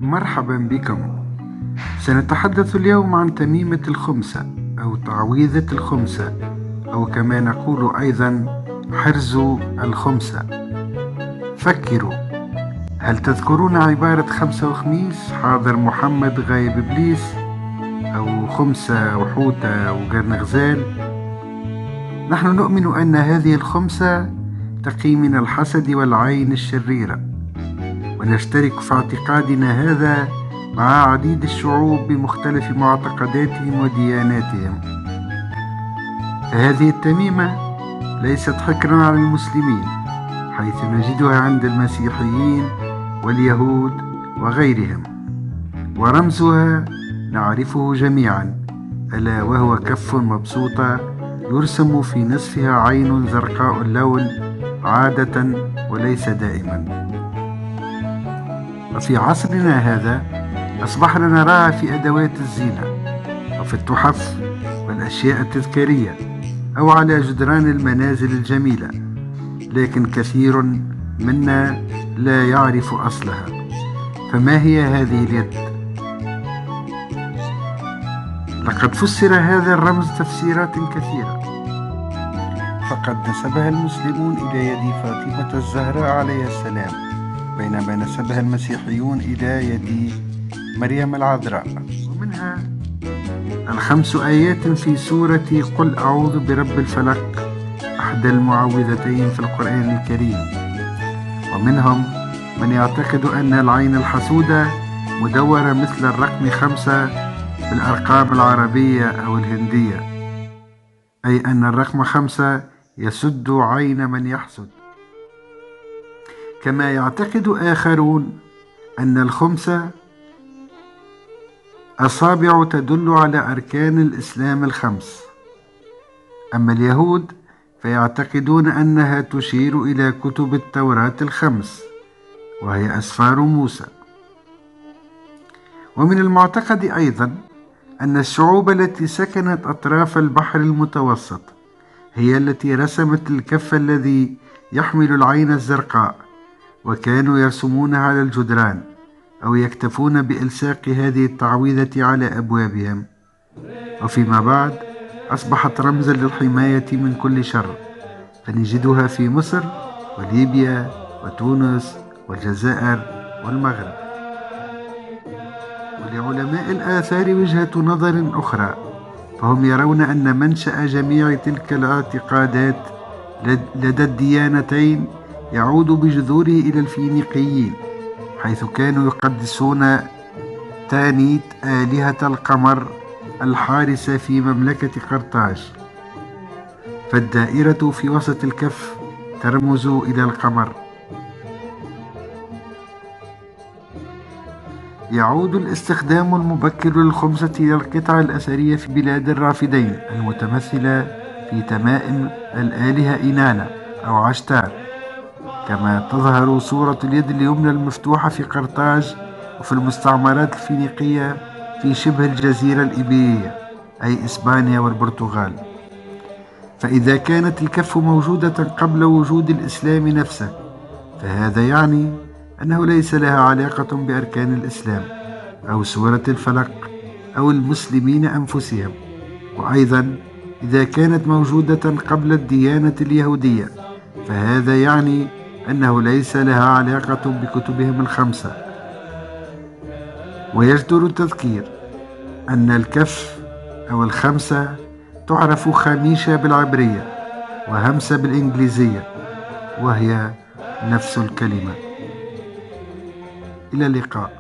مرحبا بكم. سنتحدث اليوم عن تميمة الخمسة أو تعويذة الخمسة، أو كما نقول أيضا حرز الخمسة. فكروا، هل تذكرون عبارة خمسة وخميس، حاضر محمد غايب إبليس، أو خمسة وحوتة وقرن غزال؟ نحن نؤمن أن هذه الخمسة تقي من الحسد والعين الشريرة، ونشترك في اعتقادنا هذا مع عديد الشعوب بمختلف معتقداتهم ودياناتهم. فهذه التميمة ليست حكرا على المسلمين، حيث نجدها عند المسيحيين واليهود وغيرهم، ورمزها نعرفه جميعا، ألا وهو كف مبسوطة يرسم في نصفها عين زرقاء اللون عادة وليس دائما. وفي عصرنا هذا أصبحنا نراها في أدوات الزينة وفي التحف والأشياء التذكارية أو على جدران المنازل الجميلة، لكن كثير منا لا يعرف أصلها. فما هي هذه اليد؟ لقد فسر هذا الرمز تفسيرات كثيرة، فقد نسبها المسلمون إلى يد فاطمة الزهراء عليها السلام، بينما نسبها المسيحيون إلى يد مريم العذراء. ومنها الخمس آيات في سورة قل أعوذ برب الفلق، أحدى المعوذتين في القرآن الكريم. ومنهم من يعتقد أن العين الحسودة مدورة مثل الرقم 5 في الأرقام العربية أو الهندية، أي أن الرقم 5 يسد عين من يحسد. كما يعتقد آخرون أن الخمسة أصابع تدل على أركان الإسلام الخمس. أما اليهود فيعتقدون أنها تشير إلى كتب التوراة الخمس، وهي أسفار موسى. ومن المعتقد أيضا أن الشعوب التي سكنت أطراف البحر المتوسط هي التي رسمت الكف الذي يحمل العين الزرقاء، وكانوا يرسمونها على الجدران أو يكتفون بإلصاق هذه التعويذة على أبوابهم، وفيما بعد أصبحت رمزا للحماية من كل شر، فنجدها في مصر وليبيا وتونس والجزائر والمغرب. ولعلماء الآثار وجهة نظر أخرى، فهم يرون أن منشأ جميع تلك الاعتقادات لدى الديانتين يعود بجذوره إلى الفينيقيين، حيث كانوا يقدسون تانيت آلهة القمر الحارسة في مملكة قرطاج، فالدائرة في وسط الكف ترمز إلى القمر. يعود الاستخدام المبكر للخمسة إلى القطع الأثرية في بلاد الرافدين المتمثلة في تمائم الآلهة إنانا أو عشتار، كما تظهر صورة اليد اليمنى المفتوحة في قرطاج وفي المستعمرات الفينيقية في شبه الجزيرة الإيبيرية، أي إسبانيا والبرتغال. فإذا كانت الكف موجودة قبل وجود الإسلام نفسه، فهذا يعني أنه ليس لها علاقة بأركان الإسلام أو سورة الفلق أو المسلمين أنفسهم. وأيضا إذا كانت موجودة قبل الديانة اليهودية، فهذا يعني أنه ليس لها علاقة بكتبهم الخمسة. ويجدر التذكير أن الكف أو الخمسة تعرف خميشة بالعبرية وهمسة بالإنجليزية، وهي نفس الكلمة. إلى اللقاء.